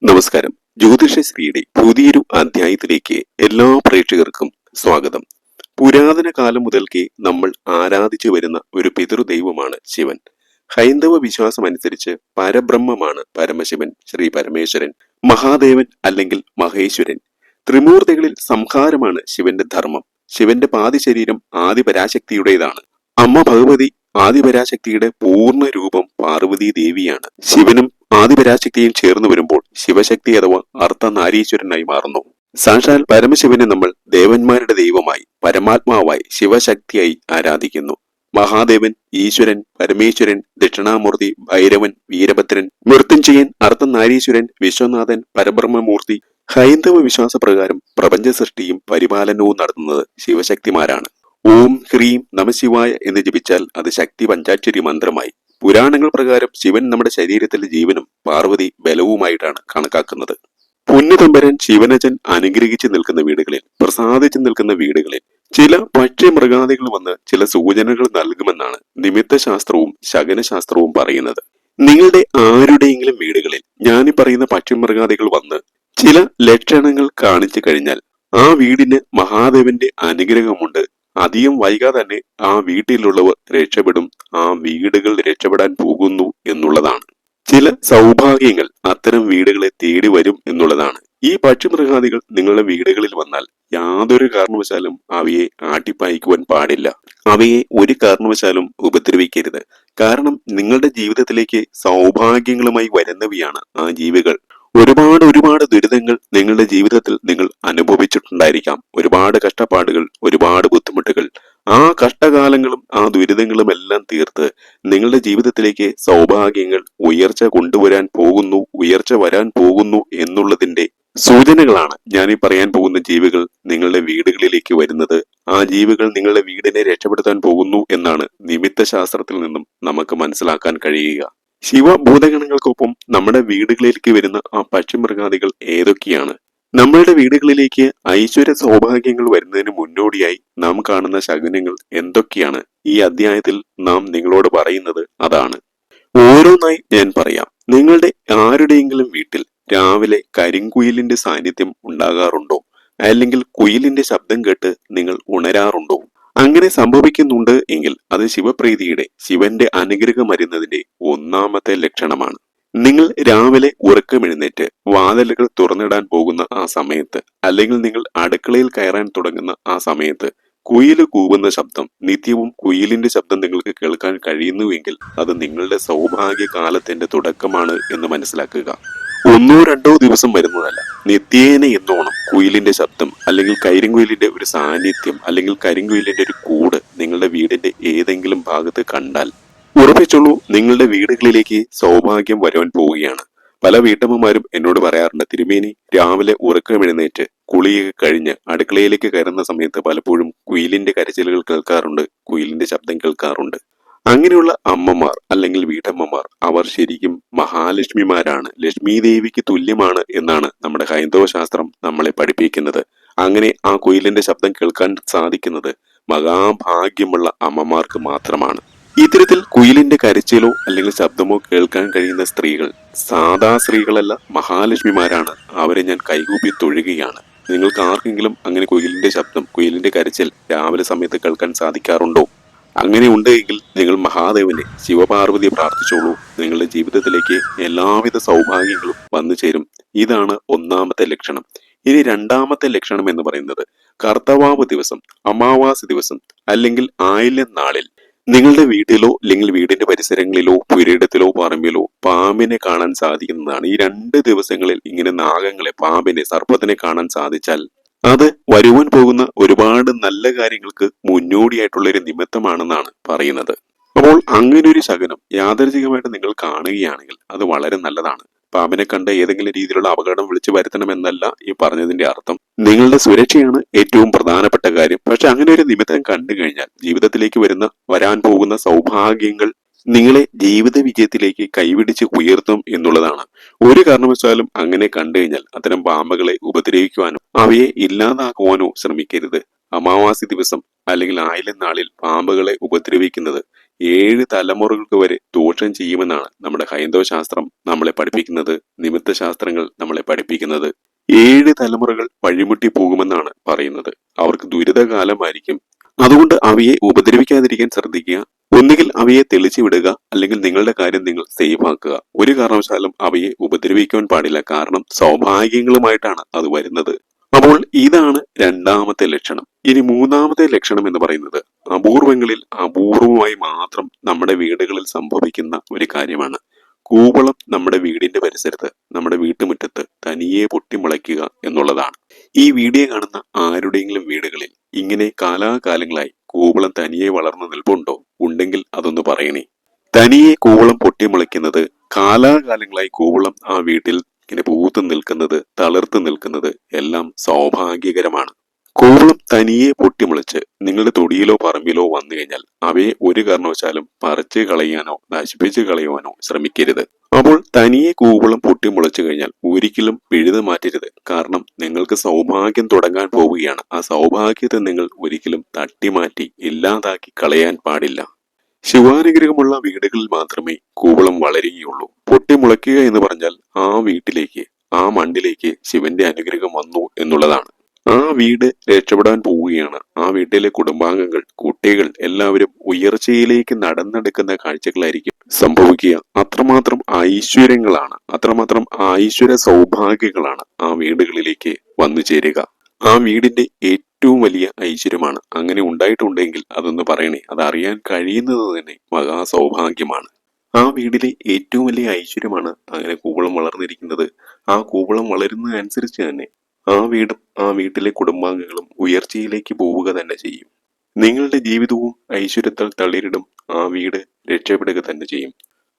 നമസ്കാരം. ജ്യോതിഷശ്രീയുടെ പുതിയൊരു അധ്യായത്തിലേക്ക് എല്ലാ പ്രേക്ഷകർക്കും സ്വാഗതം. പുരാതന കാലം മുതൽക്കേ നമ്മൾ ആരാധിച്ചു വരുന്ന ഒരു പിതൃദൈവമാണ് ശിവൻ. ഹൈന്ദവ വിശ്വാസമനുസരിച്ച് പരബ്രഹ്മമാണ് പരമശിവൻ, ശ്രീ പരമേശ്വരൻ, മഹാദേവൻ അല്ലെങ്കിൽ മഹേശ്വരൻ. ത്രിമൂർത്തികളിൽ സംഹാരമാണ് ശിവന്റെ ധർമ്മം. ശിവന്റെ പാതി ശരീരം ആദിപരാശക്തിയുടേതാണ്. അമ്മ ഭഗവതി ആദിപരാശക്തിയുടെ പൂർണ്ണ രൂപം പാർവതി ദേവിയാണ്. ശിവനും ആദിപരാശക്തിയും ചേർന്ന് വരുമ്പോൾ ശിവശക്തി അഥവാ അർദ്ധനാരീശ്വരനായി മാറുന്നു. സാക്ഷാൽ പരമശിവനെ നമ്മൾ ദേവന്മാരുടെ ദൈവമായി, പരമാത്മാവായി, ശിവശക്തിയായി ആരാധിക്കുന്നു. മഹാദേവൻ, ഈശ്വരൻ, പരമേശ്വരൻ, ദക്ഷിണാമൂർത്തി, ഭൈരവൻ, വീരഭദ്രൻ, മൃത്യുഞ്ജയൻ, അർദ്ധനാരീശ്വരൻ, വിശ്വനാഥൻ, പരബ്രഹ്മമൂർത്തി. ഹൈന്ദവ വിശ്വാസപ്രകാരം പ്രപഞ്ച സൃഷ്ടിയും പരിപാലനവും നടത്തുന്നത് ശിവശക്തിമാരാണ്. ഓം ഹ്രീം നമശിവായ എന്ന് ജപിച്ചാൽ അത് ശക്തി പഞ്ചാക്ഷരി മന്ത്രമായി. പുരാണങ്ങൾ പ്രകാരം ശിവൻ നമ്മുടെ ശരീരത്തിലെ ജീവനും പാർവതി ബലവുമായിട്ടാണ് കണക്കാക്കുന്നത്. പുണ്യതമ്പരൻ ശിവനജൻ അനുഗ്രഹിച്ചു നിൽക്കുന്ന വീടുകളിൽ, പ്രസാദിച്ചു നിൽക്കുന്ന വീടുകളിൽ ചില പക്ഷിമൃഗാദികൾ വന്ന് ചില സൂചനകൾ നൽകുമെന്നാണ് നിമിത്തശാസ്ത്രവും ശകനശാസ്ത്രവും പറയുന്നത്. നിങ്ങളുടെ ആരുടെയെങ്കിലും വീടുകളിൽ ഞാനീ പറയുന്ന പക്ഷിമൃഗാദികൾ വന്ന് ചില ലക്ഷണങ്ങൾ കാണിച്ചു കഴിഞ്ഞാൽ ആ വീടിന് മഹാദേവന്റെ അനുഗ്രഹമുണ്ട്. അധികം വൈകാതെ തന്നെ ആ വീട്ടിലുള്ളവർ രക്ഷപ്പെടും, ആ വീടുകൾ രക്ഷപ്പെടാൻ പോകുന്നു എന്നുള്ളതാണ്. ചില സൗഭാഗ്യങ്ങൾ അത്തരം വീടുകളെ തേടി വരും എന്നുള്ളതാണ്. ഈ പക്ഷിമൃഗാദികൾ നിങ്ങളുടെ വീടുകളിൽ വന്നാൽ യാതൊരു കാരണവശാലും അവയെ ആട്ടിപ്പായിക്കുവാൻ പാടില്ല. അവയെ ഒരു കാരണവശാലും ഉപദ്രവിക്കരുത്. കാരണം നിങ്ങളുടെ ജീവിതത്തിലേക്ക് സൗഭാഗ്യങ്ങളുമായി വരുന്നവയാണ് ആ ജീവികൾ. ഒരുപാട് ദുരിതങ്ങൾ നിങ്ങളുടെ ജീവിതത്തിൽ നിങ്ങൾ അനുഭവിച്ചിട്ടുണ്ടായിരിക്കാം. ഒരുപാട് കഷ്ടപ്പാടുകൾ, ഒരുപാട് ബുദ്ധിമുട്ടുകൾ. ആ കഷ്ടകാലങ്ങളും ആ ദുരിതങ്ങളും എല്ലാം തീർത്ത് നിങ്ങളുടെ ജീവിതത്തിലേക്ക് സൗഭാഗ്യങ്ങൾ, ഉയർച്ച കൊണ്ടുവരാൻ പോകുന്നു, ഉയർച്ച വരാൻ പോകുന്നു എന്നുള്ളതിന്റെ സൂചനകളാണ് ഞാൻ ഈ പറയാൻ പോകുന്ന ജീവികൾ നിങ്ങളുടെ വീടുകളിലേക്ക് വരുന്നത്. ആ ജീവികൾ നിങ്ങളുടെ വീടിനെ രക്ഷപ്പെടുത്താൻ പോകുന്നു എന്നാണ് നിമിത്തശാസ്ത്രത്തിൽ നിന്നും നമുക്ക് മനസ്സിലാക്കാൻ കഴിയുക. ശിവഭൂതഗണങ്ങൾക്കൊപ്പം നമ്മുടെ വീടുകളിലേക്ക് വരുന്ന ആ പക്ഷിമൃഗാദികൾ ഏതൊക്കെയാണ്? നമ്മളുടെ വീടുകളിലേക്ക് ഐശ്വര്യ സൗഭാഗ്യങ്ങൾ വരുന്നതിന് മുന്നോടിയായി നാം കാണുന്ന ശകുനങ്ങൾ എന്തൊക്കെയാണ്? ഈ അധ്യായത്തിൽ നാം നിങ്ങളോട് പറയുന്നത് അതാണ്. ഓരോന്നായി ഞാൻ പറയാം. നിങ്ങളുടെ ആരുടെയെങ്കിലും വീട്ടിൽ രാവിലെ കരിങ്കുയിലിന്റെ സാന്നിധ്യം ഉണ്ടാകാറുണ്ടോ? അല്ലെങ്കിൽ കുയിലിന്റെ ശബ്ദം കേട്ട് നിങ്ങൾ ഉണരാറുണ്ടോ? അങ്ങനെ സംഭവിക്കുന്നുണ്ട് എങ്കിൽ അത് ശിവപ്രീതിയുടെ, ശിവന്റെ അനുഗ്രഹം വരുന്നതിന്റെ ഒന്നാമത്തെ ലക്ഷണമാണ്. നിങ്ങൾ രാവിലെ ഉറക്കമെഴുന്നേറ്റ് വാതിലുകൾ തുറന്നിടാൻ പോകുന്ന ആ സമയത്ത്, അല്ലെങ്കിൽ നിങ്ങൾ അടുക്കളയിൽ കയറാൻ തുടങ്ങുന്ന ആ സമയത്ത് കുയില് കൂവുന്ന ശബ്ദം, നിത്യവും കുയിലിന്റെ ശബ്ദം നിങ്ങൾക്ക് കേൾക്കാൻ കഴിയുന്നുവെങ്കിൽ അത് നിങ്ങളുടെ സൗഭാഗ്യ കാലത്തിന്റെ തുടക്കമാണ് എന്ന് മനസ്സിലാക്കുക. ഒന്നോ രണ്ടോ ദിവസം വരുന്നതല്ല, നിത്യേന എന്നോണം കുയിലിന്റെ ശബ്ദം, അല്ലെങ്കിൽ കരിങ്കുയിലിന്റെ ഒരു സാന്നിധ്യം, അല്ലെങ്കിൽ കരിങ്കുയിലിന്റെ ഒരു കൂട് നിങ്ങളുടെ വീടിന്റെ ഏതെങ്കിലും ഭാഗത്ത് കണ്ടാൽ ഉറപ്പിച്ചോളൂ, നിങ്ങളുടെ വീടുകളിലേക്ക് സൗഭാഗ്യം വരുവാൻ പോവുകയാണ്. പല വീട്ടമ്മമാരും എന്നോട് പറയാറുണ്ട്, തിരുമേനി, രാവിലെ ഉറക്കമെഴുന്നേറ്റ് കുളിയൊക്കെ കഴിഞ്ഞ് അടുക്കളയിലേക്ക് കയറുന്ന സമയത്ത് പലപ്പോഴും കുയിലിന്റെ കരച്ചിലുകൾ കേൾക്കാറുണ്ട്, കുയിലിന്റെ ശബ്ദം കേൾക്കാറുണ്ട്. അങ്ങനെയുള്ള അമ്മമാർ അല്ലെങ്കിൽ വീട്ടമ്മമാർ അവർ ശരിക്കും മഹാലക്ഷ്മിമാരാണ്, ലക്ഷ്മി ദേവിക്ക് തുല്യമാണ് എന്നാണ് നമ്മുടെ ഹൈന്ദവ ശാസ്ത്രം നമ്മളെ പഠിപ്പിക്കുന്നത്. അങ്ങനെ ആ കുയിലിന്റെ ശബ്ദം കേൾക്കാൻ സാധിക്കുന്നത് മഹാഭാഗ്യമുള്ള അമ്മമാർക്ക് മാത്രമാണ്. ഇത്തരത്തിൽ കുയിലിന്റെ കരച്ചിലോ അല്ലെങ്കിൽ ശബ്ദമോ കേൾക്കാൻ കഴിയുന്ന സ്ത്രീകൾ സാധാ സ്ത്രീകളല്ല, മഹാലക്ഷ്മിമാരാണ്. അവരെ ഞാൻ കൈകൂപ്പി തൊഴുകയാണ്. നിങ്ങൾക്ക് ആർക്കെങ്കിലും അങ്ങനെ കുയിലിന്റെ ശബ്ദം, കുയിലിന്റെ കരച്ചിൽ രാവിലെ സമയത്ത് കേൾക്കാൻ സാധിക്കാറുണ്ടോ? അങ്ങനെ ഉണ്ടെങ്കിൽ നിങ്ങൾ മഹാദേവനെ, ശിവപാർവതിയെ പ്രാർത്ഥിച്ചോളൂ. നിങ്ങളുടെ ജീവിതത്തിലേക്ക് എല്ലാവിധ സൗഭാഗ്യങ്ങളും വന്നു ചേരും. ഇതാണ് ഒന്നാമത്തെ ലക്ഷണം. ഇനി രണ്ടാമത്തെ ലക്ഷണം എന്ന് പറയുന്നത് കർത്തവാവ് ദിവസം, അമാവാസി ദിവസം അല്ലെങ്കിൽ ആയില്യം നാളിൽ നിങ്ങളുടെ വീട്ടിലോ അല്ലെങ്കിൽ വീടിന്റെ പരിസരങ്ങളിലോ പുരയിടത്തിലോ പറമ്പിലോ പാമ്പിനെ കാണാൻ സാധിക്കുന്നതാണ്. ഈ 2 ദിവസങ്ങളിൽ ഇങ്ങനെ നാഗങ്ങളെ, പാമ്പിനെ, സർപ്പത്തിനെ കാണാൻ സാധിച്ചാൽ അത് വരുവാൻ പോകുന്ന ഒരുപാട് നല്ല കാര്യങ്ങൾക്ക് മുന്നോടിയായിട്ടുള്ള ഒരു നിമിത്തമാണെന്നാണ് പറയുന്നത്. അപ്പോൾ അങ്ങനെ ഒരു ശകുനം യാദൃച്ഛികമായിട്ട് നിങ്ങൾ കാണുകയാണെങ്കിൽ അത് വളരെ നല്ലതാണ്. പാമ്പിനെ കണ്ട ഏതെങ്കിലും രീതിയിലുള്ള അപകടം വിളിച്ചു വരുത്തണമെന്നല്ല ഈ പറഞ്ഞതിന്റെ അർത്ഥം. നിങ്ങളുടെ സുരക്ഷയാണ് ഏറ്റവും പ്രധാനപ്പെട്ട കാര്യം. പക്ഷെ അങ്ങനെ ഒരു നിമിത്തം കണ്ടു കഴിഞ്ഞാൽ ജീവിതത്തിലേക്ക് വരാൻ പോകുന്ന സൗഭാഗ്യങ്ങൾ നിങ്ങളെ ജീവിത വിജയത്തിലേക്ക് കൈപിടിച്ച് ഉയർത്തും എന്നുള്ളതാണ്. ഒരു കാരണവശാലും അങ്ങനെ കണ്ടു കഴിഞ്ഞാൽ അത്തരം പാമ്പുകളെ ഉപദ്രവിക്കുവാനോ അവയെ ഇല്ലാതാക്കുവാനോ ശ്രമിക്കരുത്. അമാവാസി ദിവസം അല്ലെങ്കിൽ ആയില്യം നാളിൽ പാമ്പുകളെ ഉപദ്രവിക്കുന്നത് 7 തലമുറകൾക്ക് വരെ ദോഷം ചെയ്യുമെന്നാണ് നമ്മുടെ ഹൈന്ദവ ശാസ്ത്രം നമ്മളെ പഠിപ്പിക്കുന്നത്. നിമിത്ത ശാസ്ത്രങ്ങൾ നമ്മളെ പഠിപ്പിക്കുന്നത് 7 തലമുറകൾ വഴിമുട്ടി പോകുമെന്നാണ് പറയുന്നത്. അവർക്ക് ദുരിതകാലമായിരിക്കും. അതുകൊണ്ട് അവയെ ഉപദ്രവിക്കാതിരിക്കാൻ ശ്രദ്ധിക്കുക. ഒന്നുകിൽ അവയെ തെളിച്ചു വിടുക, അല്ലെങ്കിൽ നിങ്ങളുടെ കാര്യം നിങ്ങൾ സേഫ് ആക്കുക. ഒരു കാരണവശാലും അവയെ ഉപദ്രവിക്കുവാൻ പാടില്ല. കാരണം സൗഭാഗ്യങ്ങളുമായിട്ടാണ് അത് വരുന്നത്. അപ്പോൾ ഇതാണ് രണ്ടാമത്തെ ലക്ഷണം. ഇനി മൂന്നാമത്തെ ലക്ഷണം എന്ന് പറയുന്നത് അപൂർവങ്ങളിൽ അപൂർവമായി മാത്രം നമ്മുടെ വീടുകളിൽ സംഭവിക്കുന്ന ഒരു കാര്യമാണ്. കൂവളം നമ്മുടെ വീടിന്റെ പരിസരത്ത്, നമ്മുടെ വീട്ടുമുറ്റത്ത് തനിയെ പൊട്ടിമുളയ്ക്കുക എന്നുള്ളതാണ്. ഈ വീഡിയോ കാണുന്ന ആരുടെയെങ്കിലും വീടുകളിൽ ഇങ്ങനെ കാലാകാലങ്ങളായി കൂവളം തനിയെ വളർന്നു നിൽപ്പുണ്ടോ? ഉണ്ടെങ്കിൽ അതൊന്ന് പറയണേ. തനിയെ കൂവളം പൊട്ടിമുളയ്ക്കുന്നത്, കാലാകാലങ്ങളായി കൂവളം ആ വീട്ടിൽ ഇങ്ങനെ പൂത്തു നിൽക്കുന്നത്, തളിർത്ത് നിൽക്കുന്നത് എല്ലാം സൗഭാഗ്യകരമാണ്. കൂവളം തനിയെ പൊട്ടിമുളച്ച് നിങ്ങളുടെ തൊടിയിലോ പറമ്പിലോ വന്നു കഴിഞ്ഞാൽ അവയെ ഒരു കാരണവശാലും പറിച്ചു കളയാനോ നശിപ്പിച്ചു കളയുവാനോ ശ്രമിക്കരുത്. അപ്പോൾ തനിയെ കൂവളം പൊട്ടിമുളച്ചു കഴിഞ്ഞാൽ ഒരിക്കലും പിഴുതു മാറ്റരുത്. കാരണം നിങ്ങൾക്ക് സൗഭാഗ്യം തുടങ്ങാൻ പോവുകയാണ്. ആ സൗഭാഗ്യത്തെ നിങ്ങൾ ഒരിക്കലും തട്ടിമാറ്റി ഇല്ലാതാക്കി കളയാൻ പാടില്ല. ശിവാനുഗ്രഹമുള്ള വീടുകളിൽ മാത്രമേ കൂവളം വളരുകയുള്ളൂ. പൊട്ടിമുളയ്ക്കുക എന്ന് പറഞ്ഞാൽ ആ വീട്ടിലേക്ക്, ആ മണ്ണിലേക്ക് ശിവന്റെ അനുഗ്രഹം വന്നു എന്നുള്ളതാണ്. ആ വീട് രക്ഷപ്പെടാൻ പോവുകയാണ്. ആ വീട്ടിലെ കുടുംബാംഗങ്ങൾ, കുട്ടികൾ എല്ലാവരും ഉയർച്ചയിലേക്ക് നടന്നെടുക്കുന്ന കാഴ്ചകളായിരിക്കും സംഭവിക്കുക. അത്രമാത്രം ഐശ്വര്യങ്ങളാണ്, അത്രമാത്രം ഐശ്വര്യ സൗഭാഗ്യങ്ങളാണ് ആ വീടുകളിലേക്ക് വന്നു ചേരുക. ആ വീടിന്റെ ഏറ്റവും വലിയ ഐശ്വര്യമാണ്. അങ്ങനെ ഉണ്ടായിട്ടുണ്ടെങ്കിൽ അതൊന്ന് പറയണേ. അതറിയാൻ കഴിയുന്നത് തന്നെ മഹാസൗഭാഗ്യമാണ്. ആ വീടിലെ ഏറ്റവും വലിയ ഐശ്വര്യമാണ് അങ്ങനെ കൂവളം വളർന്നിരിക്കുന്നത്. ആ കൂവളം വളരുന്നതനുസരിച്ച് തന്നെ ആ വീടും ആ വീട്ടിലെ കുടുംബാംഗങ്ങളും ഉയർച്ചയിലേക്ക് പോവുക തന്നെ ചെയ്യും. നിങ്ങളുടെ ജീവിതവും ഐശ്വര്യത്താൽ തളിരിടും. ആ വീട് രക്ഷപ്പെടുക തന്നെ ചെയ്യും.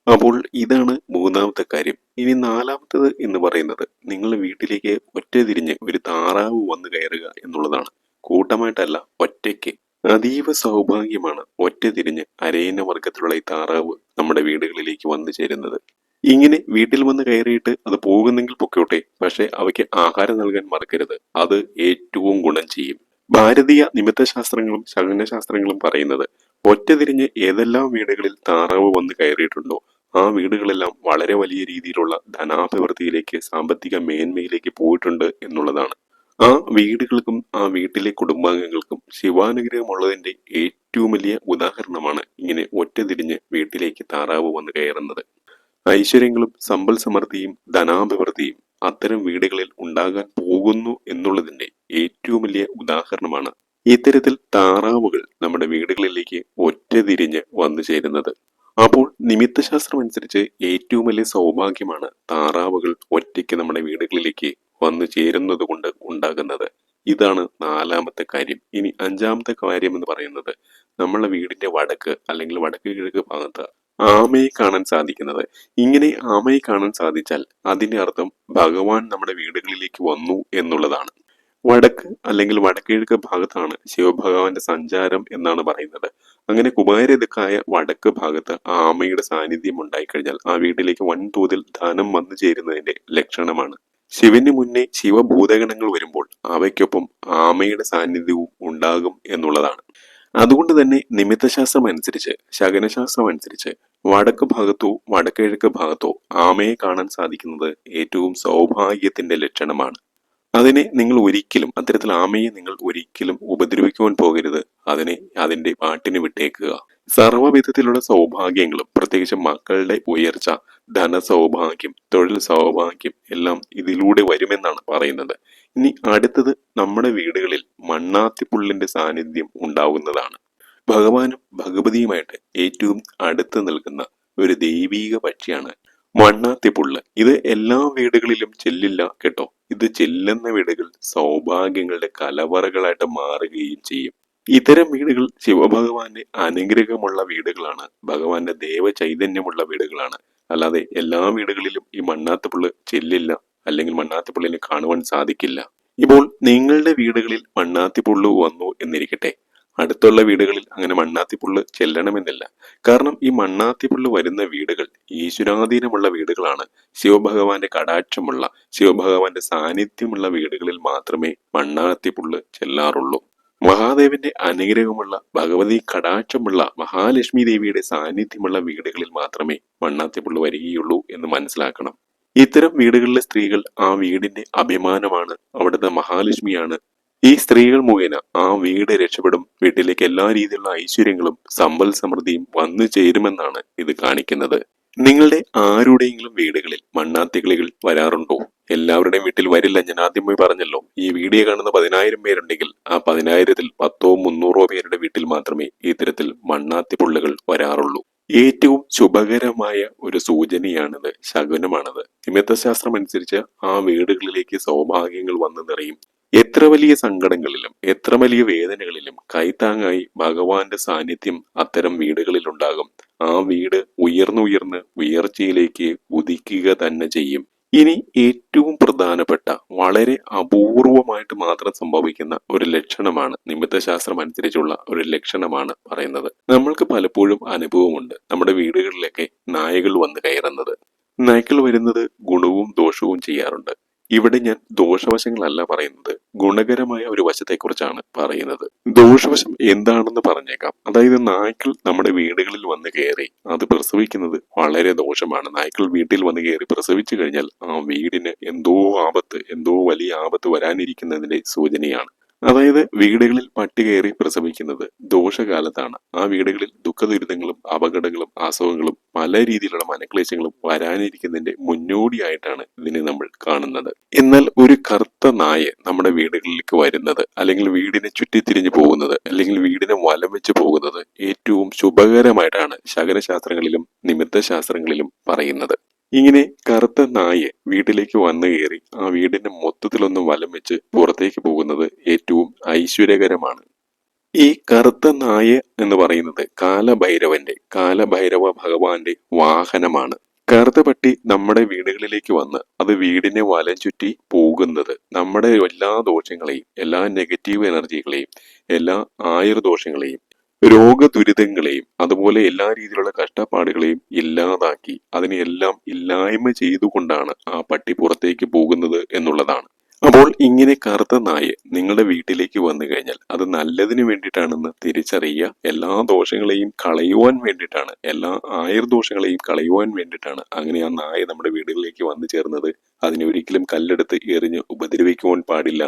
അപ്പോൾ ഇതാണ് മൂന്നാമത്തെ കാര്യം. ഇനി നാലാമത്തത് എന്ന് പറയുന്നത് നിങ്ങളുടെ വീട്ടിലേക്ക് ഒറ്റ തിരിഞ്ഞ് ഒരു താറാവ് വന്നു കയറുക എന്നുള്ളതാണ്. കൂട്ടമായിട്ടല്ല, ഒറ്റയ്ക്ക്. അതീവ സൗഭാഗ്യമാണ് ഒറ്റ തിരിഞ്ഞ് അരയന്ന വർഗത്തിലുള്ള ഈ താറാവ് നമ്മുടെ വീടുകളിലേക്ക് വന്നു ചേരുന്നത്. ഇങ്ങനെ വീട്ടിൽ വന്ന് കയറിയിട്ട് അത് പോകുന്നെങ്കിൽ പൊക്കോട്ടെ, പക്ഷെ അവയ്ക്ക് ആഹാരം നൽകാൻ മറക്കരുത്. അത് ഏറ്റവും ഗുണം ചെയ്യും. ഭാരതീയ നിമിത്തശാസ്ത്രങ്ങളും ശകുനശാസ്ത്രങ്ങളും പറയുന്നത് ഒറ്റ തിരിഞ്ഞ് ഏതെല്ലാം വീടുകളിൽ താറാവ് വന്ന് കയറിയിട്ടുണ്ടോ ആ വീടുകളെല്ലാം വളരെ വലിയ രീതിയിലുള്ള ധനാഭിവൃദ്ധിയിലേക്ക്, സാമ്പത്തിക മേന്മയിലേക്ക് പോയിട്ടുണ്ട് എന്നുള്ളതാണ്. ആ വീടുകൾക്കും ആ വീട്ടിലെ കുടുംബാംഗങ്ങൾക്കും ശിവാനുഗ്രഹമുള്ളതിന്റെ ഏറ്റവും വലിയ ഉദാഹരണമാണ് ഇങ്ങനെ ഒറ്റ തിരിഞ്ഞ് വീട്ടിലേക്ക് താറാവ് വന്ന് കയറുന്നത്. ഐശ്വര്യങ്ങളും സമ്പൽ സമൃദ്ധിയും ധനാഭിവൃദ്ധിയും അത്തരം വീടുകളിൽ ഉണ്ടാകാൻ പോകുന്നു എന്നുള്ളതിന്റെ ഏറ്റവും വലിയ ഉദാഹരണമാണ് ഇത്തരത്തിൽ താറാവുകൾ നമ്മുടെ വീടുകളിലേക്ക് ഒറ്റ തിരിഞ്ഞ് വന്നു ചേരുന്നത്. അപ്പോൾ നിമിത്തശാസ്ത്രം അനുസരിച്ച് ഏറ്റവും വലിയ സൗഭാഗ്യമാണ് താറാവുകൾ ഒറ്റയ്ക്ക് നമ്മുടെ വീടുകളിലേക്ക് വന്നു ചേരുന്നത് കൊണ്ട് ഉണ്ടാകുന്നത്. ഇതാണ് നാലാമത്തെ കാര്യം. ഇനി അഞ്ചാമത്തെ കാര്യം എന്ന് പറയുന്നത് നമ്മളെ വീടിന്റെ വടക്ക് അല്ലെങ്കിൽ വടക്ക് കിഴക്ക് ഭാഗത്ത് ആമയെ കാണാൻ സാധിക്കുന്നത്. ഇങ്ങനെ ആമയെ കാണാൻ സാധിച്ചാൽ അതിന്റെ അർത്ഥം ഭഗവാൻ നമ്മുടെ വീടുകളിലേക്ക് വന്നു എന്നുള്ളതാണ്. വടക്ക് അല്ലെങ്കിൽ വടക്കിഴക്ക് ഭാഗത്താണ് ശിവഭഗവാന്റെ സഞ്ചാരം എന്നാണ് പറയുന്നത്. അങ്ങനെ കുമാരദിക്കായ വടക്ക് ഭാഗത്ത് ആമയുടെ സാന്നിധ്യം ഉണ്ടായിക്കഴിഞ്ഞാൽ ആ വീട്ടിലേക്ക് വൻതോതിൽ ധനം വന്നു ചേരുന്നതിന്റെ ലക്ഷണമാണ്. ശിവന് മുന്നേ ശിവഭൂതഗണങ്ങൾ വരുമ്പോൾ അവയ്ക്കൊപ്പം ആമയുടെ സാന്നിധ്യവും ഉണ്ടാകും എന്നുള്ളതാണ്. അതുകൊണ്ട് തന്നെ നിമിത്തശാസ്ത്രം അനുസരിച്ച്, ശകുനശാസ്ത്രം അനുസരിച്ച് വടക്ക് ഭാഗത്തോ വടക്കിഴക്ക് ഭാഗത്തോ ആമയെ കാണാൻ സാധിക്കുന്നത് ഏറ്റവും സൗഭാഗ്യത്തിന്റെ ലക്ഷണമാണ്. അതിനെ നിങ്ങൾ ഒരിക്കലും, അത്തരത്തിൽ ആമയെ നിങ്ങൾ ഒരിക്കലും ഉപദ്രവിക്കുവാൻ പോകരുത്. അതിനെ അതിന്റെ പാട്ടിന് വിട്ടേക്കുക. സർവ്വവിധത്തിലുള്ള സൗഭാഗ്യങ്ങളും, പ്രത്യേകിച്ച് മക്കളുടെ ഉയർച്ച, ധനസൗഭാഗ്യം, തൊഴിൽ സൗഭാഗ്യം എല്ലാം ഇതിലൂടെ വരുമെന്നാണ് പറയുന്നത്. ഇനി അടുത്തത് നമ്മുടെ വീടുകളിൽ മണ്ണാത്തിപ്പുള്ളിന്റെ സാന്നിധ്യം ഉണ്ടാവുന്നതാണ്. ഭഗവാനും ഭഗവതിയുമായിട്ട് ഏറ്റവും അടുത്ത് നിൽക്കുന്ന ഒരു ദൈവീക പക്ഷിയാണ് മണ്ണാത്തിപ്പുള്ള്. ഇത് എല്ലാ വീടുകളിലും ചെല്ലില്ല കേട്ടോ. ഇത് ചെല്ലുന്ന വീടുകൾ സൗഭാഗ്യങ്ങളുടെ കലവറകളായിട്ട് മാറുകയും ചെയ്യും. ഇത്തരം വീടുകൾ ശിവഭഗവാന്റെ അനുഗ്രഹമുള്ള വീടുകളാണ്, ഭഗവാന്റെ ദേവചൈതന്യമുള്ള വീടുകളാണ്. അല്ലാതെ എല്ലാ വീടുകളിലും ഈ മണ്ണാത്തിപ്പുള്ള് ചെല്ലില്ല, അല്ലെങ്കിൽ മണ്ണാത്തിപ്പുള്ളിനെ കാണുവാൻ സാധിക്കില്ല. ഇപ്പോൾ നിങ്ങളുടെ വീടുകളിൽ മണ്ണാത്തിപ്പുള്ളു വന്നു എന്നിരിക്കട്ടെ, അടുത്തുള്ള വീടുകളിൽ അങ്ങനെ മണ്ണാത്തിപ്പുള്ള് ചെല്ലണമെന്നില്ല. കാരണം ഈ മണ്ണാത്തിപ്പുള്ള് വരുന്ന വീടുകൾ ഈശ്വരാധീനമുള്ള വീടുകളാണ്. ശിവഭഗവാന്റെ കടാക്ഷമുള്ള, ശിവഭഗവാന്റെ സാന്നിധ്യമുള്ള വീടുകളിൽ മാത്രമേ മണ്ണാത്തിപ്പുള്ള് ചെല്ലാറുള്ളൂ. മഹാദേവന്റെ അനുഗ്രഹമുള്ള, ഭഗവതി കടാക്ഷമുള്ള, മഹാലക്ഷ്മി ദേവിയുടെ സാന്നിധ്യമുള്ള വീടുകളിൽ മാത്രമേ മണ്ണാത്തിപ്പുള്ളു വരികയുള്ളൂ എന്ന് മനസ്സിലാക്കണം. ഇത്തരം വീടുകളിലെ സ്ത്രീകൾ ആ വീടിന്റെ അഭിമാനമാണ്, അവിടുത്തെ മഹാലക്ഷ്മിയാണ്. ഈ സ്ത്രീകൾ മുഖേന ആ വീട് രക്ഷപ്പെടും, വീട്ടിലേക്ക് എല്ലാ രീതിയിലുള്ള ഐശ്വര്യങ്ങളും സമ്പൽ സമൃദ്ധിയും വന്നു ചേരുമെന്നാണ് ഇത് കാണിക്കുന്നത്. നിങ്ങളുടെ ആരുടെയെങ്കിലും വീടുകളിൽ മണ്ണാത്തിക്കിളികൾ വരാറുണ്ടോ? എല്ലാവരുടെയും വീട്ടിൽ വരില്ല. ഞാൻ ആദ്യമായി പറഞ്ഞല്ലോ, ഈ വീഡിയോ കാണുന്ന 10,000 പേരുണ്ടെങ്കിൽ ആ 10,000-ൽ 10-ഓ 300-ഓ പേരുടെ വീട്ടിൽ മാത്രമേ ഇത്തരത്തിൽ മണ്ണാത്തിപ്പുള്ളുകൾ വരാറുള്ളൂ. ഏറ്റവും ശുഭകരമായ ഒരു സൂചനയാണിത്, ശകുനമാണിത്. നിമിത്തശാസ്ത്രം അനുസരിച്ച് ആ വീടുകളിലേക്ക് സൗഭാഗ്യങ്ങൾ വന്നു നിറയും. എത്ര വലിയ സങ്കടങ്ങളിലും എത്ര വലിയ വേദനകളിലും കൈത്താങ്ങായി ഭഗവാന്റെ സാന്നിധ്യം അത്തരം വീടുകളിൽ ഉണ്ടാകും. ആ വീട് ഉയർന്നുയർന്ന് ഉയർച്ചയിലേക്ക് ഉദിക്കുക തന്നെ ചെയ്യും. ഇനി ഏറ്റവും പ്രധാനപ്പെട്ട, വളരെ അപൂർവമായിട്ട് മാത്രം സംഭവിക്കുന്ന ഒരു ലക്ഷണമാണ്, നിമിത്തശാസ്ത്രം അനുസരിച്ചുള്ള ഒരു ലക്ഷണമാണ് പറയുന്നത്. നമ്മൾക്ക് പലപ്പോഴും അനുഭവമുണ്ട്, നമ്മുടെ വീടുകളിലൊക്കെ നായകൾ വന്ന് കയറുന്നത്. നായ്ക്കൾ വരുന്നത് ഗുണവും ദോഷവും ചെയ്യാറുണ്ട്. ഇവിടെ ഞാൻ ദോഷവശങ്ങളല്ല പറയുന്നത്, ഗുണകരമായ ഒരു വശത്തെക്കുറിച്ചാണ് പറയുന്നത്. ദോഷവശം എന്താണെന്ന് പറഞ്ഞേക്കാം. അതായത് നായ്ക്കൾ നമ്മുടെ വീടുകളിൽ വന്ന് കയറി അത് പ്രസവിക്കുന്നത് വളരെ ദോഷമാണ്. നായ്ക്കൾ വീട്ടിൽ വന്ന് കയറി പ്രസവിച്ചു കഴിഞ്ഞാൽ ആ വീടിന് എന്തോ ആപത്ത്, എന്തോ വലിയ ആപത്ത് വരാനിരിക്കുന്നതിന്റെ സൂചനയാണ്. അതായത് വീടുകളിൽ പട്ടി കയറി പ്രസവിക്കുന്നത് ദോഷകാലത്താണ്. ആ വീടുകളിൽ ദുഃഖദുരിതങ്ങളും അപകടങ്ങളും അസുഖങ്ങളും പല രീതിയിലുള്ള മനക്ലേശങ്ങളും വരാനിരിക്കുന്നതിന്റെ മുന്നോടിയായിട്ടാണ് ഇതിനെ നമ്മൾ കാണുന്നത്. എന്നാൽ ഒരു കറുത്ത നായ നമ്മുടെ വീടുകളിലേക്ക് വരുന്നത്, അല്ലെങ്കിൽ വീടിനെ ചുറ്റിത്തിരിഞ്ഞു പോകുന്നത്, അല്ലെങ്കിൽ വീടിനെ വലം വെച്ച് പോകുന്നത് ഏറ്റവും ശുഭകരമായിട്ടാണ് ശകുനശാസ്ത്രങ്ങളിലും നിമിത്തശാസ്ത്രങ്ങളിലും പറയുന്നത്. ഇങ്ങനെ കറുത്ത നായ വീട്ടിലേക്ക് വന്നു കയറി ആ വീടിന്റെ മൊത്തത്തിലൊന്ന് വലം വെച്ച് പുറത്തേക്ക് പോകുന്നത് ഏറ്റവും ഐശ്വര്യകരമാണ്. ഈ കറുത്ത നായ എന്ന് പറയുന്നത് കാലഭൈരവ ഭഗവാന്റെ വാഹനമാണ്. കറുത്ത പട്ടി നമ്മുടെ വീടുകളിലേക്ക് വന്ന് അത് വീടിനെ വലം ചുറ്റി പോകുന്നത് നമ്മുടെ എല്ലാ ദോഷങ്ങളെയും, എല്ലാ നെഗറ്റീവ് എനർജികളെയും, എല്ലാ ആയുർദോഷങ്ങളെയും, രോഗദുരിതങ്ങളെയും, അതുപോലെ എല്ലാ രീതിയിലുള്ള കഷ്ടപ്പാടുകളെയും ഇല്ലാതാക്കി അതിനെയെല്ലാം ഇല്ലായ്മ ചെയ്തുകൊണ്ടാണ് ആ പട്ടി പുറത്തേക്ക് പോകുന്നത് എന്നുള്ളതാണ്. അപ്പോൾ ഇങ്ങനെ കറുത്ത നായ നിങ്ങളുടെ വീട്ടിലേക്ക് വന്നു കഴിഞ്ഞാൽ അത് നല്ലതിന് വേണ്ടിയിട്ടാണെന്ന് തിരിച്ചറിയുക. എല്ലാ ദോഷങ്ങളെയും കളയുവാൻ വേണ്ടിയിട്ടാണ്, എല്ലാ ആയുർദോഷങ്ങളെയും കളയുവാൻ വേണ്ടിയിട്ടാണ് അങ്ങനെ ആ നായ നമ്മുടെ വീടുകളിലേക്ക് വന്നു ചേർന്നത്. അതിനെ ഒരിക്കലും കല്ലെടുത്ത് എറിഞ്ഞ് ഉപദ്രവിക്കുവാൻ പാടില്ല.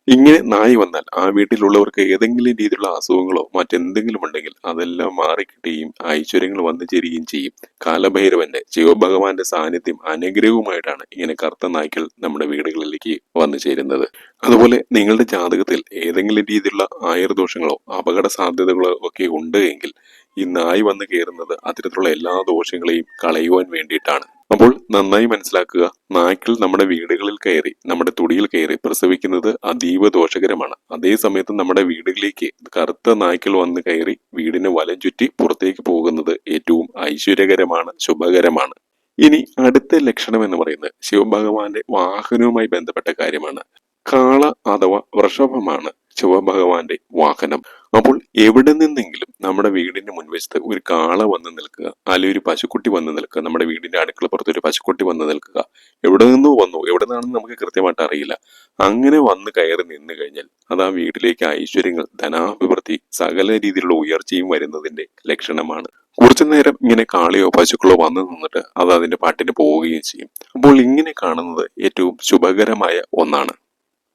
ഇങ്ങനെ നായ വന്നാൽ ആ വീട്ടിലുള്ളവർക്ക് ഏതെങ്കിലും രീതിയിലുള്ള അസുഖങ്ങളോ മറ്റെന്തെങ്കിലും ഉണ്ടെങ്കിൽ അതെല്ലാം മാറിക്കിട്ടുകയും ഐശ്വര്യങ്ങൾ വന്നു ചേരുകയും ചെയ്യും. കാലഭൈരവന്റെ, ശിവഭഗവാന്റെ സാന്നിധ്യം അനുഗ്രഹവുമായിട്ടാണ് ഇങ്ങനെ കറുത്ത നായ്ക്കൾ നമ്മുടെ വീടുകളിലേക്ക് വന്നു ചേരുന്നത്. അതുപോലെ നിങ്ങളുടെ ജാതകത്തിൽ ഏതെങ്കിലും രീതിയിലുള്ള ആയുർദോഷങ്ങളോ അപകട സാധ്യതകളോ ഒക്കെ ഉണ്ട് എങ്കിൽ ഈ നായ് വന്ന് കയറുന്നത് അത്തരത്തിലുള്ള എല്ലാ ദോഷങ്ങളെയും കളയുവാൻ വേണ്ടിയിട്ടാണ്. അപ്പോൾ നന്നായി മനസ്സിലാക്കുക, നായ്ക്കൾ നമ്മുടെ വീടുകളിൽ കയറി, നമ്മുടെ തുടിയിൽ കയറി പ്രസവിക്കുന്നത് അതീവ ദോഷകരമാണ്. അതേ സമയത്ത് നമ്മുടെ വീടുകളിലേക്ക് കറുത്ത നായ്ക്കൾ വന്ന് കയറി വീടിനെ വലം ചുറ്റി പുറത്തേക്ക് പോകുന്നത് ഏറ്റവും ഐശ്വര്യകരമാണ്, ശുഭകരമാണ്. ഇനി അടുത്ത ലക്ഷണം എന്ന് പറയുന്നത് ശിവഭഗവാന്റെ വാഹനവുമായി ബന്ധപ്പെട്ട കാര്യമാണ്. കാള അഥവാ വൃഷഭമാണ് ശിവഭഗവാന്റെ വാഹനം. അപ്പോൾ എവിടെ നിന്നെങ്കിലും നമ്മുടെ വീടിന്റെ മുൻവശത്ത് ഒരു കാള വന്ന് നിൽക്കുക, അല്ലെങ്കിൽ ഒരു പശുക്കുട്ടി വന്ന് നിൽക്കുക, നമ്മുടെ വീടിന്റെ അടുക്കളപ്പുറത്ത് ഒരു പശുക്കുട്ടി വന്ന് നിൽക്കുക, എവിടെ നിന്നോ വന്നു, എവിടെ നിന്നാണെന്ന് നമുക്ക് കൃത്യമായിട്ട് അറിയില്ല. അങ്ങനെ വന്ന് കയറി നിന്ന് കഴിഞ്ഞാൽ അത് ആ വീട്ടിലേക്ക് ഐശ്വര്യങ്ങൾ, ധനാഭിവൃദ്ധി, സകല രീതിയിലുള്ള ഉയർച്ചയും വരുന്നതിന്റെ ലക്ഷണമാണ്. കുറച്ചു നേരം ഇങ്ങനെ കാളയോ പശുക്കളോ വന്നു നിന്നിട്ട് അത് അതിന്റെ പാട്ടിന് പോവുകയും ചെയ്യും. അപ്പോൾ ഇങ്ങനെ കാണുന്നത് ഏറ്റവും ശുഭകരമായ ഒന്നാണ്.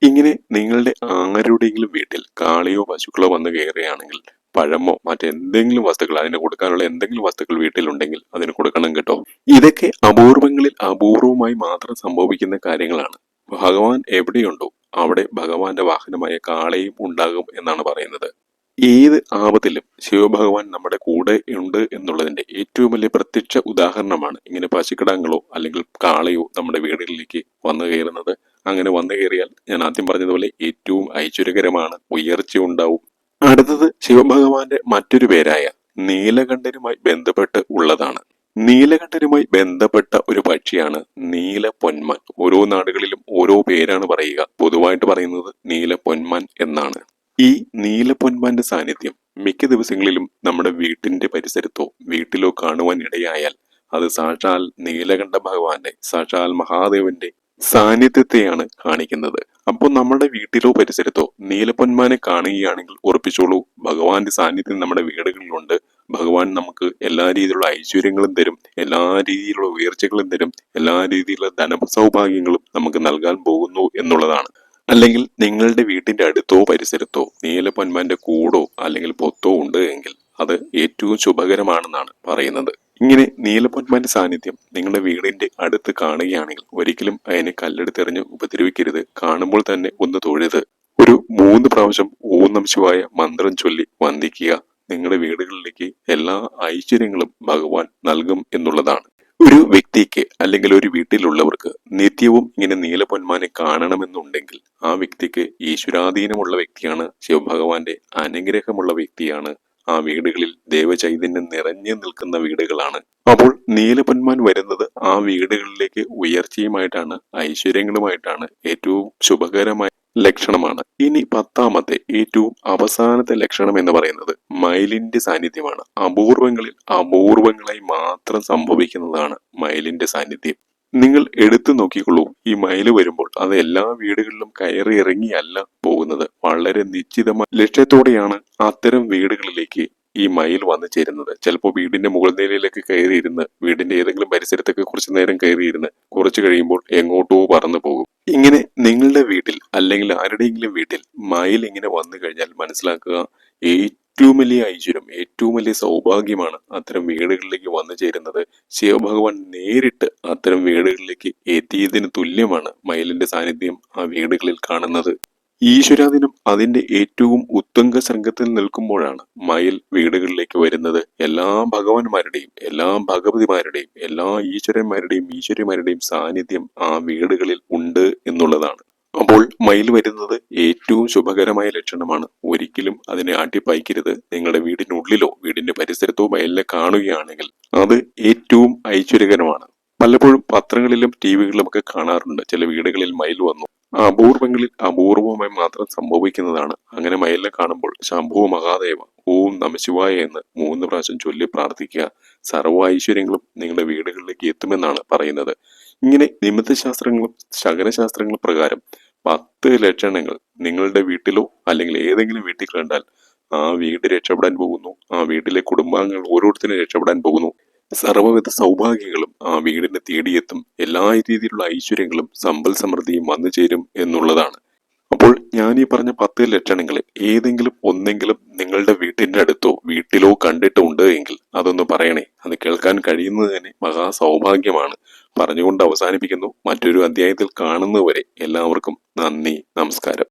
ഇങ്ങനെ നിങ്ങളുടെ ആരുടെയെങ്കിലും വീട്ടിൽ കാളയോ പശുക്കളോ വന്ന് കയറുകയാണെങ്കിൽ പഴമോ മറ്റെന്തെങ്കിലും വസ്തുക്കൾ, അതിന് കൊടുക്കാനുള്ള എന്തെങ്കിലും വസ്തുക്കൾ വീട്ടിലുണ്ടെങ്കിൽ അതിന് കൊടുക്കണം കേട്ടോ. ഇതൊക്കെ അപൂർവങ്ങളിൽ അപൂർവമായി മാത്രം സംഭവിക്കുന്ന കാര്യങ്ങളാണ്. ഭഗവാൻ എവിടെയുണ്ടോ അവിടെ ഭഗവാന്റെ വാഹനമായ കാളയും ഉണ്ടാകും എന്നാണ് പറയുന്നത്. ഏത് ആപത്തിലും ശിവഭഗവാൻ നമ്മുടെ കൂടെ ഉണ്ട് എന്നുള്ളതിന്റെ ഏറ്റവും വലിയ പ്രത്യക്ഷ ഉദാഹരണമാണ് ഇങ്ങനെ പശുക്കിടാങ്ങളോ അല്ലെങ്കിൽ കാളയോ നമ്മുടെ വീടുകളിലേക്ക് വന്നു കയറുന്നത്. അങ്ങനെ വന്നു കയറിയാൽ ഞാൻ ആദ്യം പറഞ്ഞതുപോലെ ഏറ്റവും ഐശ്വര്യകരമാണ്, ഉയർച്ച ഉണ്ടാവും. അടുത്തത് ശിവഭഗവാന്റെ മറ്റൊരു പേരായ നീലകണ്ഠനുമായി ബന്ധപ്പെട്ട് ഉള്ളതാണ്. നീലകണ്ഠനുമായി ബന്ധപ്പെട്ട ഒരു പക്ഷിയാണ് നീല പൊന്മാൻ. ഓരോ നാടുകളിലും ഓരോ പേരാണ് പറയുക. പൊതുവായിട്ട് പറയുന്നത് നീല പൊന്മാൻ എന്നാണ്. ഈ നീല പൊന്മാന്റെ സാന്നിധ്യം മിക്ക ദിവസങ്ങളിലും നമ്മുടെ വീട്ടിന്റെ പരിസരത്തോ വീട്ടിലോ കാണുവാൻ ഇടയായാൽ അത് സാക്ഷാൽ നീലകണ്ഠ ഭഗവാന്റെ, സാക്ഷാൽ മഹാദേവന്റെ സാന്നിധ്യത്തെയാണ് കാണിക്കുന്നത്. അപ്പോൾ നമ്മുടെ വീട്ടിലോ പരിസരത്തോ നീലപ്പൊന്മാനെ കാണുകയാണെങ്കിൽ ഉറപ്പിച്ചോളൂ, ഭഗവാന്റെ സാന്നിധ്യം നമ്മുടെ വീടുകളിലുണ്ട്. ഭഗവാൻ നമുക്ക് എല്ലാ രീതിയിലുള്ള ഐശ്വര്യങ്ങളും തരും, എല്ലാ രീതിയിലുള്ള ഉയർച്ചകളും തരും, എല്ലാ രീതിയിലുള്ള ധനസൗഭാഗ്യങ്ങളും നമുക്ക് നൽകാൻ പോകുന്നു എന്നുള്ളതാണ്. അല്ലെങ്കിൽ നിങ്ങളുടെ വീട്ടിന്റെ അടുത്തോ പരിസരത്തോ നീലപ്പൊന്മാന്റെ കൂടോ അല്ലെങ്കിൽ പൊത്തോ ഉണ്ട് എങ്കിൽ അത് ഏറ്റവും ശുഭകരമാണെന്നാണ് പറയുന്നത്. ഇങ്ങനെ നീലപ്പൊന്മാന്റെ സാന്നിധ്യം നിങ്ങളുടെ വീടിന്റെ അടുത്ത് കാണുകയാണെങ്കിൽ ഒരിക്കലും അതിനെ കല്ലെടുത്തെറിഞ്ഞ് ഉപദ്രവിക്കരുത്. കാണുമ്പോൾ തന്നെ ഒന്ന് തൊഴുത് ഒരു 3 പ്രാവശ്യം ഓം നമഃ ശിവായ മന്ത്രം ചൊല്ലി വന്ദിക്കുക. നിങ്ങളുടെ വീടുകളിലേക്ക് എല്ലാ ഐശ്വര്യങ്ങളും ഭഗവാൻ നൽകും എന്നുള്ളതാണ്. ഒരു വ്യക്തിക്ക് അല്ലെങ്കിൽ ഒരു വീട്ടിലുള്ളവർക്ക് നിത്യവും ഇങ്ങനെ നീലപ്പൊന്മാനെ കാണണമെന്നുണ്ടെങ്കിൽ ആ വ്യക്തിക്ക് ഈശ്വരാധീനമുള്ള വ്യക്തിയാണ്, ശിവഭഗവാന്റെ അനുഗ്രഹമുള്ള വ്യക്തിയാണ്. ആ വീടുകളിൽ ദേവചൈതന്യം നിറഞ്ഞു നിൽക്കുന്ന വീടുകളാണ്. അപ്പോൾ നീലപ്പൊന്മാൻ വരുന്നത് ആ വീടുകളിലേക്ക് ഉയർച്ചയുമായിട്ടാണ്, ഐശ്വര്യങ്ങളുമായിട്ടാണ്, ഏറ്റവും ശുഭകരമായ ലക്ഷണമാണ്. ഇനി 10ാമത്തെ ഏറ്റവും അവസാനത്തെ ലക്ഷണം എന്ന് പറയുന്നത് മയിലിന്റെ സാന്നിധ്യമാണ്. അപൂർവങ്ങളിൽ അപൂർവങ്ങളായി മാത്രം സംഭവിക്കുന്നതാണ് മയിലിന്റെ സാന്നിധ്യം. നിങ്ങൾ എടുത്തു നോക്കിക്കൊള്ളൂ, ഈ മയില് വരുമ്പോൾ അത് എല്ലാ വീടുകളിലും കയറി ഇറങ്ങിയല്ല പോകുന്നത്. വളരെ നിശ്ചിതമായ ലക്ഷ്യത്തോടെയാണ് അത്തരം വീടുകളിലേക്ക് ഈ മയിൽ വന്നു ചേരുന്നത്. ചിലപ്പോൾ വീടിന്റെ മുകൾ നിലയിലേക്ക് കയറിയിരുന്ന് വീടിന്റെ ഏതെങ്കിലും പരിസരത്തൊക്കെ കുറച്ചു നേരം കയറിയിരുന്ന് കുറച്ചു കഴിയുമ്പോൾ എങ്ങോട്ടോ പറന്നു പോകും. ഇങ്ങനെ നിങ്ങളുടെ വീട്ടിൽ അല്ലെങ്കിൽ ആരുടെയെങ്കിലും വീട്ടിൽ മയിൽ ഇങ്ങനെ വന്നു കഴിഞ്ഞാൽ മനസ്സിലാക്കുക, ഏറ്റവും വലിയ ഐശ്വര്യം, ഏറ്റവും വലിയ സൗഭാഗ്യമാണ് അത്തരം വീടുകളിലേക്ക് വന്നു ചേരുന്നത്. ശിവഭഗവാൻ നേരിട്ട് അത്തരം വീടുകളിലേക്ക് എത്തിയതിന് തുല്യമാണ് മയിലിന്റെ സാന്നിധ്യം ആ വീടുകളിൽ കാണുന്നത്. ഈശ്വരാധീനം അതിന്റെ ഏറ്റവും ഉത്തുംഗ ശൃംഗത്തിൽ നിൽക്കുമ്പോഴാണ് മയിൽ വീടുകളിലേക്ക് വരുന്നത്. എല്ലാ ഭഗവാന്മാരുടെയും എല്ലാ ഭഗവതിമാരുടെയും എല്ലാ ഈശ്വരന്മാരുടെയും ഈശ്വരിമാരുടെയും സാന്നിധ്യം ആ വീടുകളിൽ ഉണ്ട് എന്നുള്ളതാണ്. അപ്പോൾ മയിൽ വരുന്നത് ഏറ്റവും ശുഭകരമായ ലക്ഷണമാണ്. ഒരിക്കലും അതിനെ ആട്ടിപ്പായിക്കരുത്. നിങ്ങളുടെ വീടിനുള്ളിലോ വീടിന്റെ പരിസരത്തോ മയിലിനെ കാണുകയാണെങ്കിൽ അത് ഏറ്റവും ഐശ്വര്യകരമാണ്. പലപ്പോഴും പത്രങ്ങളിലും ടിവികളിലും ഒക്കെ കാണാറുണ്ട്, ചില വീടുകളിൽ മയിൽ വന്നു. അപൂർവങ്ങളിൽ അപൂർവമായി മാത്രം സംഭവിക്കുന്നതാണ്. അങ്ങനെ മയിലിനെ കാണുമ്പോൾ ശംഭോ മഹാദേവ ഓം നമഃശിവായ എന്ന് 3 പ്രാവശ്യം ചൊല്ലി പ്രാർത്ഥിക്കുക. സർവ്വ ഐശ്വര്യങ്ങളും നിങ്ങളുടെ വീടുകളിലേക്ക് എത്തുമെന്നാണ് പറയുന്നത്. ഇങ്ങനെ നിമിത്തശാസ്ത്രങ്ങളും ശകനശാസ്ത്രങ്ങളും പ്രകാരം 10 ലക്ഷണങ്ങൾ നിങ്ങളുടെ വീട്ടിലോ അല്ലെങ്കിൽ ഏതെങ്കിലും വീട്ടിൽ കണ്ടാൽ ആ വീട് രക്ഷപ്പെടാൻ പോകുന്നു, ആ വീട്ടിലെ കുടുംബാംഗങ്ങൾ ഓരോരുത്തരും രക്ഷപ്പെടാൻ പോകുന്നു. സർവ്വവിധ സൗഭാഗ്യങ്ങളും ആ വീടിനെ തേടിയെത്തും. എല്ലാ രീതിയിലുള്ള ഐശ്വര്യങ്ങളും സമ്പൽ സമൃദ്ധിയും വന്നു ചേരും എന്നുള്ളതാണ്. അപ്പോൾ ഞാൻ ഈ പറഞ്ഞ 10 ലക്ഷണങ്ങളിൽ ഏതെങ്കിലും ഒന്നെങ്കിലും നിങ്ങളുടെ വീട്ടിന്റെ അടുത്തോ വീട്ടിലോ കണ്ടിട്ടുണ്ട് എങ്കിൽ അതൊന്ന് പറയണേ. അത് കേൾക്കാൻ കഴിയുന്നത് തന്നെ മഹാ സൗഭാഗ്യമാണ്. പറഞ്ഞുകൊണ്ട് അവസാനിപ്പിക്കുന്നു. മറ്റൊരു അധ്യായത്തിൽ കാണുന്നതുവരെ എല്ലാവർക്കും നന്ദി, നമസ്കാരം.